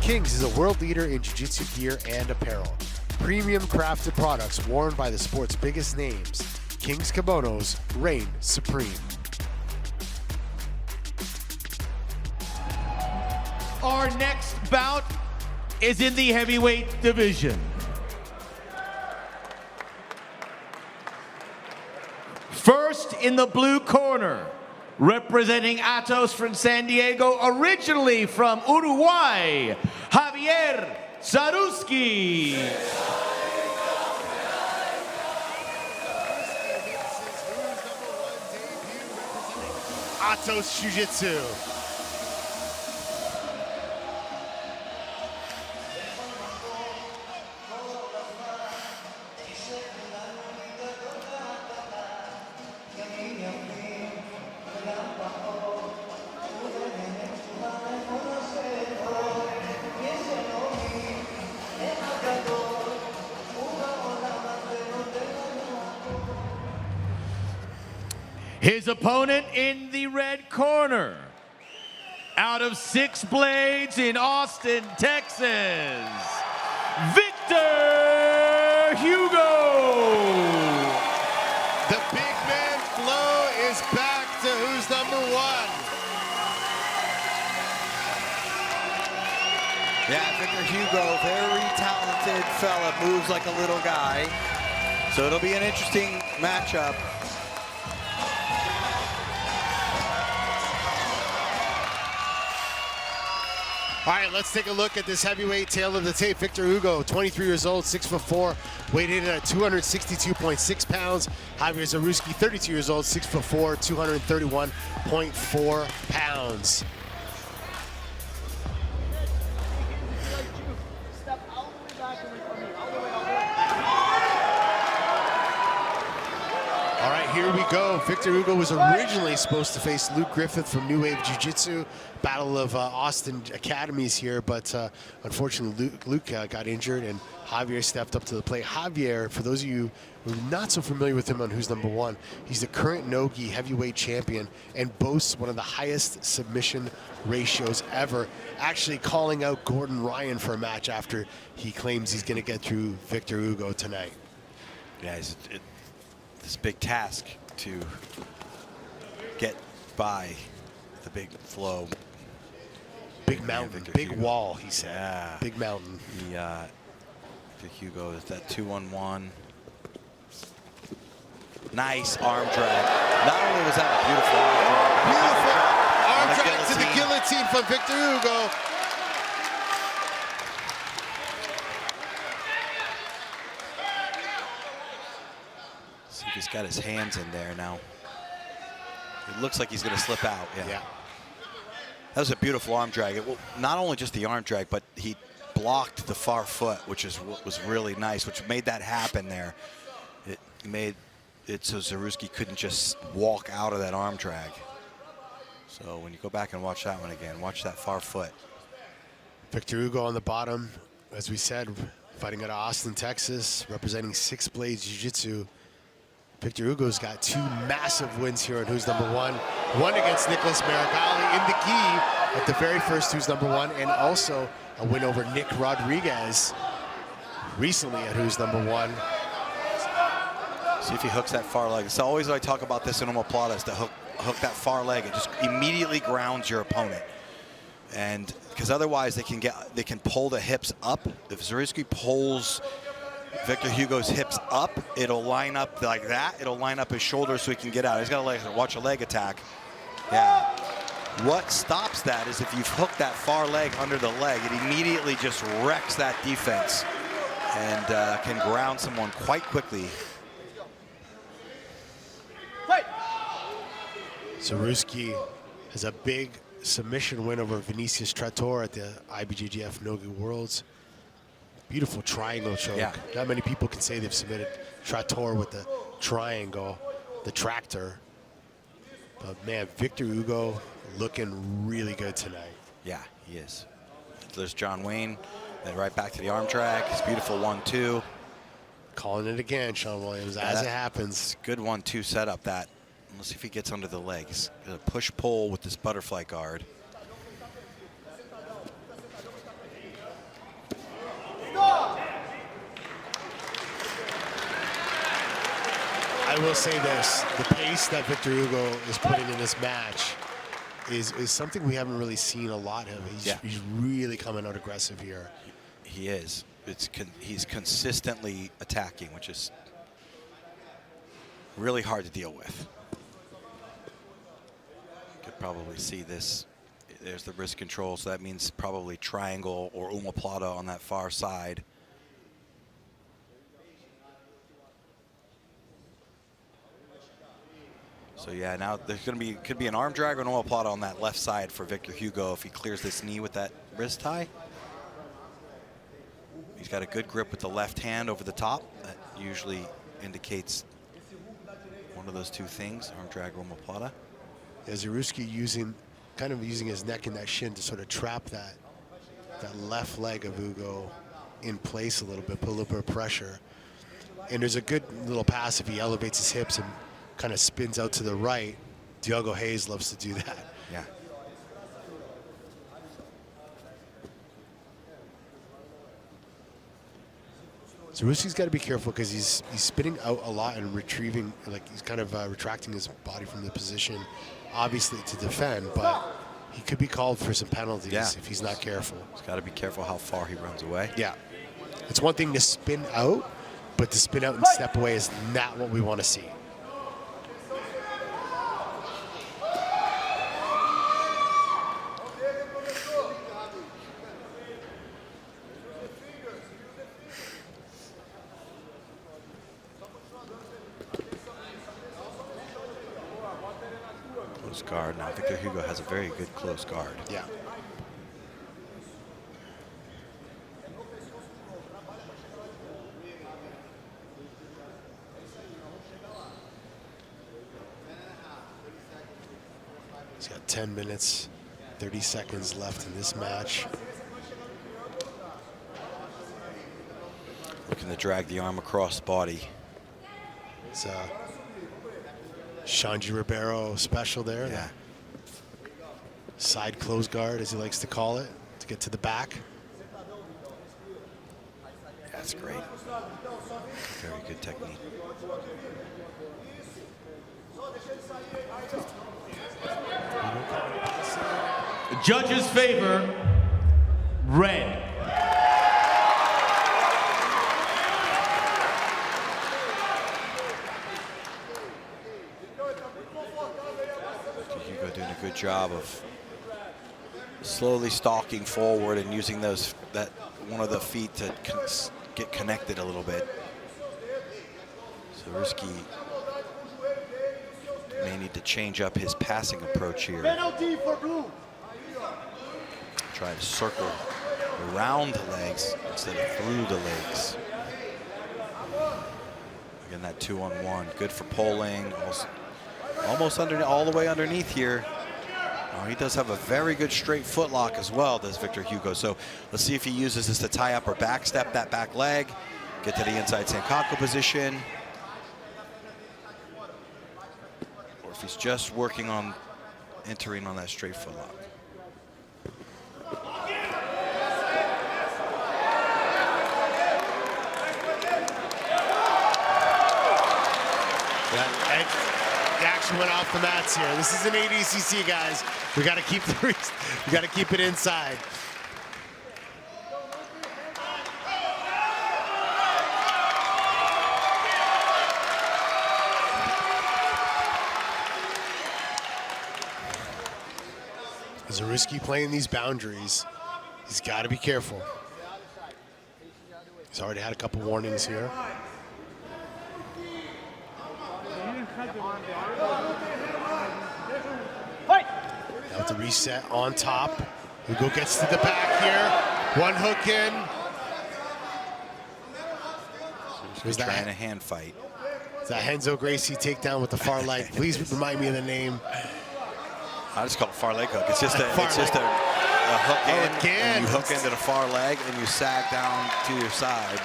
Kings is a world leader in jiu-jitsu gear and apparel. Premium crafted products worn by the sport's biggest names. Kings kimonos reign supreme. Our next bout is in the heavyweight division. First in the blue corner, representing Atos from San Diego, originally from Uruguay, Javier Zaruski. Atos Jiu-Jitsu. His opponent in the red corner, out of 6 Blades in Austin, Texas, Victor Hugo. The big man Flo is back to who's number 1. Yeah, Victor Hugo, very talented fella, moves like a little guy. So it'll be an interesting matchup. All right, let's take a look at this heavyweight tail of the tape. Victor Hugo, 23 years old, 6'4", weighed in at 262.6 pounds. Javier Zaruski, 32 years old, 6'4", 231.4 pounds. All right, here we go. Victor Hugo was originally supposed to face Luke Griffith from New Wave Jiu-Jitsu, Battle of Austin Academies here, but unfortunately Luke got injured and Javier stepped up to the plate. Javier, for those of you who are not so familiar with him on Who's Number 1, he's the current Nogi heavyweight champion and boasts one of the highest submission ratios ever, actually calling out Gordon Ryan for a match after he claims he's going to get through Victor Hugo tonight. Yeah, this big task to get by the big Flo. Big mountain, big Hugo. wall, he said. Yeah. Big mountain. Victor Hugo is that 2-1-1. Nice arm drag. Not only was that a beautiful arm drag, Beautiful arm drag to the guillotine from Victor Hugo. See if he's got his hands in there now. It looks like he's going to slip out. Yeah. That was a beautiful arm drag. Not only just the arm drag, but he blocked the far foot, which is what was really nice, which made that happen there. It made it so Zaruski couldn't just walk out of that arm drag. So when you go back and watch that one again, watch that far foot. Victor Hugo on the bottom, as we said, fighting out of Austin, Texas, representing 6 Blades Jiu-Jitsu. Victor Hugo's got 2 massive wins here on Who's Number 1. One against Nicholas Marigali in the gi at the very first Who's Number 1, and also a win over Nick Rodriguez recently at Who's Number 1. See if he hooks that far leg. So always when I talk about this in omoplata is to hook that far leg. It just immediately grounds your opponent. And because otherwise they can pull the hips up. If Zaruski pulls Victor Hugo's hips up, it'll line up like that. It'll line up his shoulders so he can get out. He's got to watch a leg attack. Yeah. What stops that is if you've hooked that far leg under the leg, it immediately just wrecks that defense and can ground someone quite quickly. Zaruski has a big submission win over Vinicius Trattor at the IBJJF Nogi Worlds. Beautiful triangle choke. Yeah. Not many people can say they've submitted Trattor with the triangle, the tractor. But man, Victor Hugo looking really good tonight. Yeah, he is. There's John Wayne, then right back to the arm drag. His beautiful 1-2. Calling it again, Sean Williams, as it happens. Good 1-2 setup that. Let's see if he gets under the legs. Gonna push pull with this butterfly guard. will say this, the pace that Victor Hugo is putting in this match is something we haven't really seen a lot of. He's really coming out aggressive here. He is. He's consistently attacking, which is really hard to deal with. You could probably see this. There's the wrist control, so that means probably triangle or omoplata on that far side. So yeah, now there's could be an arm drag or an omoplata on that left side for Victor Hugo if he clears this knee with that wrist tie. He's got a good grip with the left hand over the top. That usually indicates one of those two things, arm drag or omoplata. Yeah, Zaruski kind of using his neck and that shin to sort of trap that left leg of Hugo in place a little bit, put a little bit of pressure. And there's a good little pass if he elevates his hips and kind of spins out to the right. Diogo Hayes loves to do that. Yeah. Zaruski's got to be careful because he's spinning out a lot and retrieving, like he's kind of retracting his body from the position, obviously to defend, but he could be called for some penalties if he's not careful. He's got to be careful how far he runs away. Yeah. It's one thing to spin out, but to spin out and step away is not what we want to see. Close guard. Now Victor Hugo has a very good close guard. Yeah. He's got 10 minutes, 30 seconds left in this match. Looking to drag the arm across the body. It's Shanji Ribeiro special there. Yeah. Side close guard, as he likes to call it, to get to the back. That's great. Very good technique. Judges favor red. Hugo doing a good job of slowly stalking forward and using that one of the feet to get connected a little bit. Zaruski may need to change up his passing approach here. Penalty for blue. Try to circle around the legs instead of through the legs. Again, that 2-on-1, good for polling. Almost under, all the way underneath here. Oh, he does have a very good straight foot lock as well, does Victor Hugo. So let's see if he uses this to tie up or backstep that back leg, get to the inside Sankaku position. Or if he's just working on entering on that straight foot lock. The action went off the mats here. This is an ADCC, guys. We got to keep it inside. Zaruski playing these boundaries. He's got to be careful. He's already had a couple warnings here. Now to reset on top. Hugo gets to the back here. One hook in. He's trying a hand fight. It's that Renzo Gracie takedown with the far leg. Please remind me of the name. I just call it far leg hook. It's just a hook in, and you hook into the far leg, and you sag down to your side.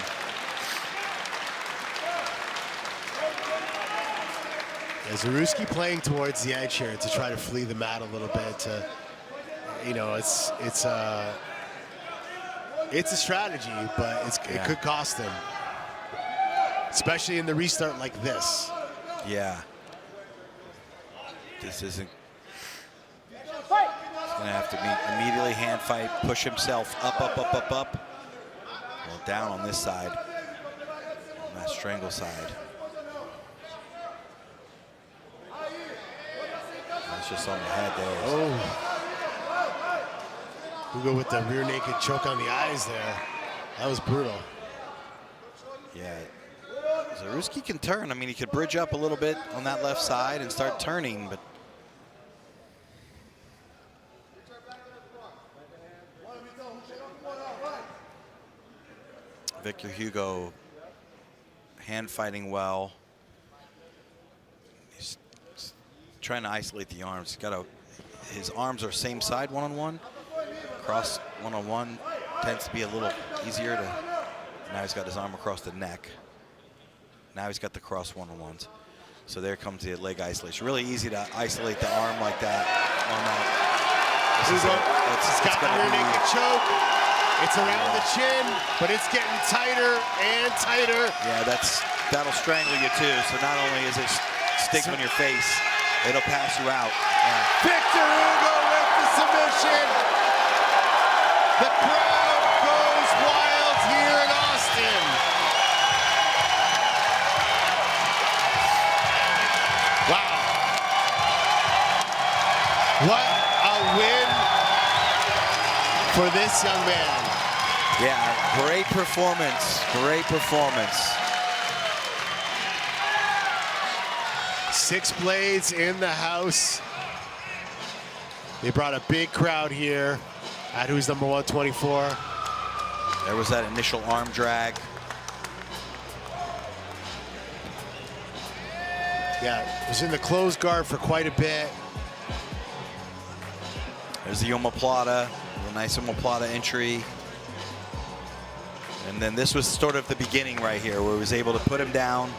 Yeah, Zaruski playing towards the edge here to try to flee the mat a little bit. It's a strategy, but it could cost him, especially in the restart like this. Yeah. This isn't. He's going to have to immediately hand fight, push himself up, up, up, up, up. Well, down on this side, on that strangle side. That's just on the head there. Oh. Hugo with the rear naked choke on the eyes there. That was brutal. Yeah. Zaruski can turn. I mean, he could bridge up a little bit on that left side and start turning, but Victor Hugo hand fighting well. He's trying to isolate the arms. His arms are same side one-on-one. Cross one-on-one tends to be a little easier to. Now he's got his arm across the neck. Now he's got the cross one-on-ones. So there comes the leg isolation. Really easy to isolate the arm like that on that. He's got the rear naked choke. It's around the chin, but it's getting tighter and tighter. Yeah, that'll strangle you too. So not only is it stick on your face, it'll pass you out. Yeah. Victor Hugo with the submission. The crowd goes wild here in Austin. Wow. What a win for this young man. Yeah, great performance, great performance. 6 blades in the house. They brought a big crowd here at Who's Number 124. There was that initial arm drag. Yeah, was in the closed guard for quite a bit. There's the omoplata, a nice omoplata entry. And then this was sort of the beginning right here where he was able to put him down.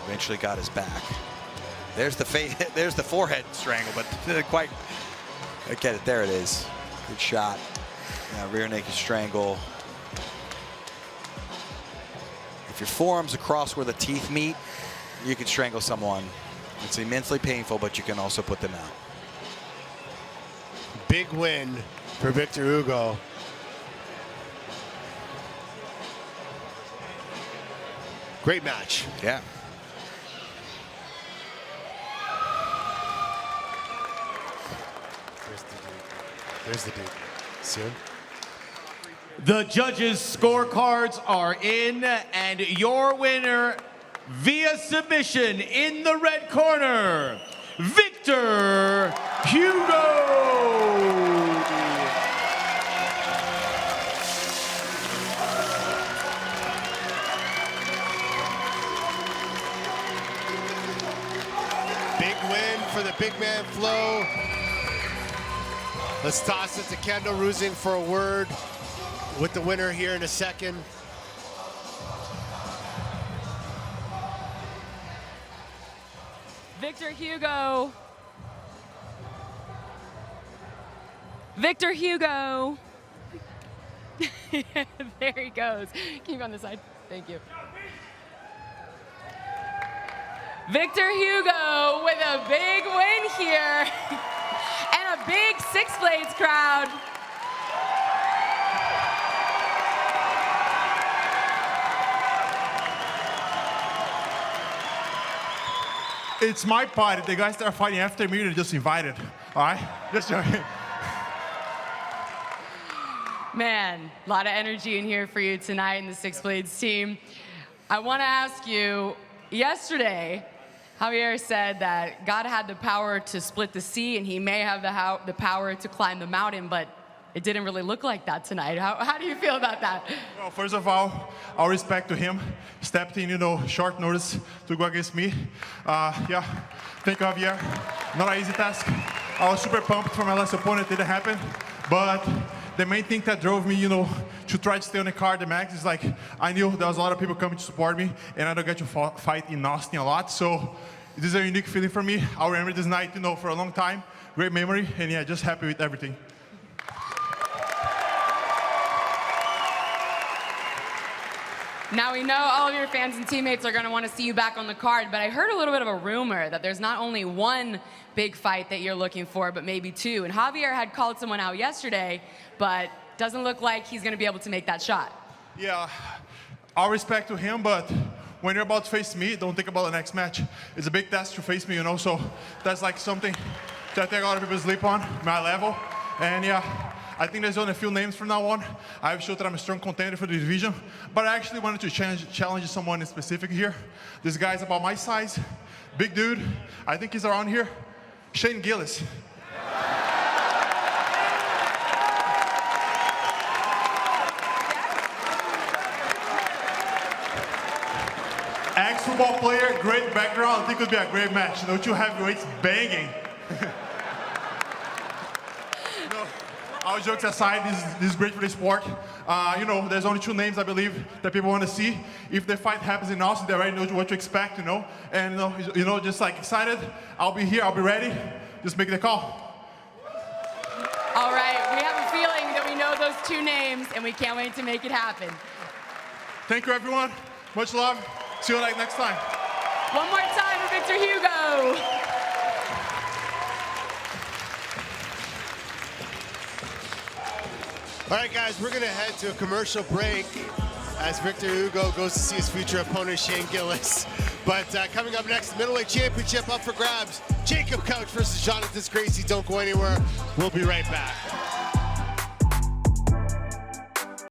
Eventually got his back. There's the there's the forehead strangle, but didn't quite get it. There it is. Good shot. Yeah, rear naked strangle. If your forearm's across where the teeth meet, you can strangle someone. It's immensely painful, but you can also put them out. Big win for Victor Hugo. Great match. Yeah. There's the dude. Soon. The judges' scorecards are in, and your winner via submission in the red corner, Victor Hugo. Big win for the big man Flo. Let's toss it to Kendall Rusing for a word with the winner here in a second. Victor Hugo. Victor Hugo. There he goes. Can you go on this side? Thank you. Victor Hugo with a big win here and a big Six Blades crowd. It's my party. The guys that are fighting after me, they're just invited. All right? Just joking. Man, a lot of energy in here for you tonight in the Six Blades team. I want to ask you, yesterday, Javier said that God had the power to split the sea and he may have the power to climb the mountain, but it didn't really look like that tonight. How do you feel about that? Well, first of all respect to him. Stepped in, short notice to go against me. Yeah, thank you, Javier. Not an easy task. I was super pumped for my last opponent. It didn't happen, but the main thing that drove me, to try to stay on the card, the max, is like, I knew there was a lot of people coming to support me, and I don't get to fight in Austin a lot, so this is a unique feeling for me. I'll remember this night, for a long time. Great memory, and yeah, just happy with everything. Now we know all of your fans and teammates are going to want to see you back on the card, but I heard a little bit of a rumor that there's not only one big fight that you're looking for, but maybe two. And Javier had called someone out yesterday, but doesn't look like he's going to be able to make that shot. Yeah, all respect to him, but when you're about to face me, don't think about the next match. It's a big test to face me, you know, so that's like something that I think a lot of people sleep on, my level. And yeah, I think there's only a few names from now on. I've showed that I'm a strong contender for the division, but I actually wanted to challenge someone in specific here. This guy's about my size, big dude. I think he's around here. Shane Gillis. Ex-football player, great background. I think it would be a great match. You know, two heavyweights banging. All jokes aside, this is great for the sport. You know, there's only two names I believe that people want to see. If the fight happens in Austin, they already know what to expect, you know. And you know, just like excited. I'll be here. I'll be ready. Just make the call. All right, we have a feeling that we know those two names, and we can't wait to make it happen. Thank you, everyone. Much love. See you next time. One more time for Victor Hugo. All right, guys, we're going to head to a commercial break as Victor Hugo goes to see his future opponent, Shane Gillis. But coming up next, middleweight championship up for grabs. Jacob Couch versus Jonathan Gracie. Don't go anywhere. We'll be right back.